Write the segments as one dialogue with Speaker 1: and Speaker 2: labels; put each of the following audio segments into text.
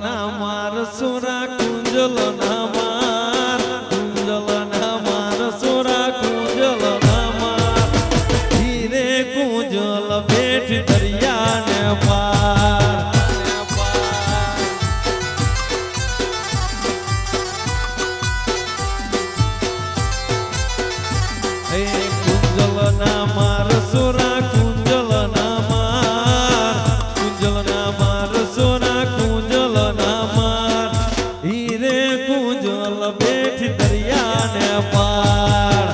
Speaker 1: ના માર સુરા કુંજલ ના માર કુંજલ ના માર સુરા કુંજલ ના માર ધીરે કુંજલ બેઠ દરિયા ને પાર હે કુંજલ ના માર સુરા કુંજલ ના માર કુંજલ ના માર સુરા કુંજલ ના માર હીરે કુંજલ બેઠ દરિયા ને પાર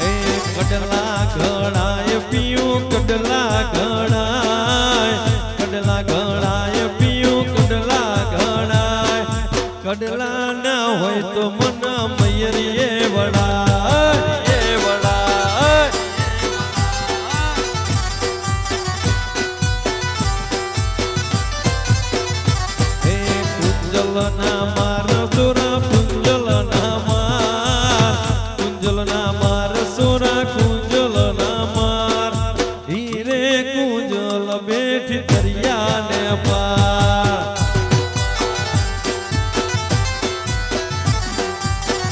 Speaker 1: એ કડલા ઘડાય પીયું કડલા ઘડાય કડલા ઘડાય પીયું કડલા ઘડાય કડલા ના હોય તો મન મયરીએ વડાય વડાય હે કુંજલ ના માર સુરા કુંજલ ના માર કુંજલ ના માર સુરા કુંજલ ના માર હીરે કુંજલ બેઠ દરિયા ને પાર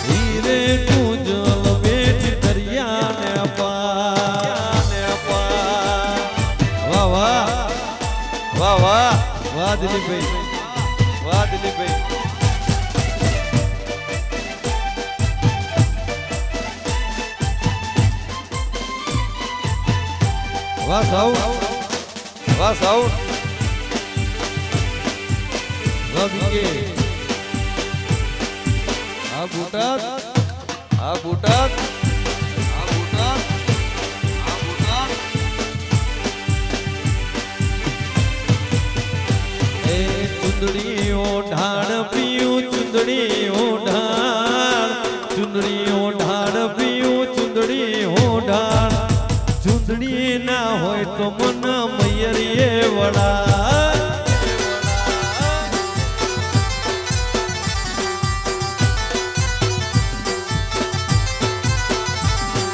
Speaker 1: હીરે કુંજલ બેઠ દરિયા ને પાર વાહ વાહ વાહ વાહ વાહ દિલીપભાઈ વાહ દિલીપભાઈ વાહ સાઉન્ડ વાહ સાઉન્ડ વાહ બીકે આ બુટાત આ બુટાત આ બુટાત આ બુટાત એ ચુંદડી ઓઢાણ પીયું ચુંદડી ઓઢાણ ચુંદડી ઓઢાણ પીયું ચુંદડી ઓઢાણ ચુંદડી ના હોય તો મન મયરીએ વડા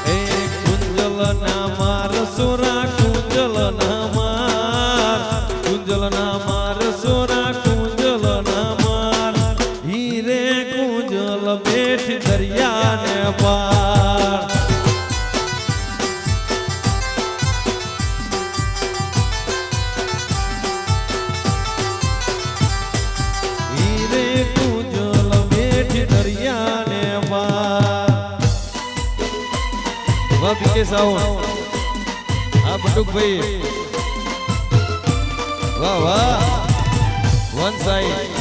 Speaker 1: એ કુંજલ ના માર સુરા કુંજલ ના માર કુંજલ ના માર સુરા કુંજલ ના માર હીરે કુંજલ બેઠ દરિયા ને પાર હીરે કુંજલ બેઠ દરિયા ને પાર વાહ બીકે સાઉન્ડ આ બટુકભાઈ વાહ વાહ વન સાઈડ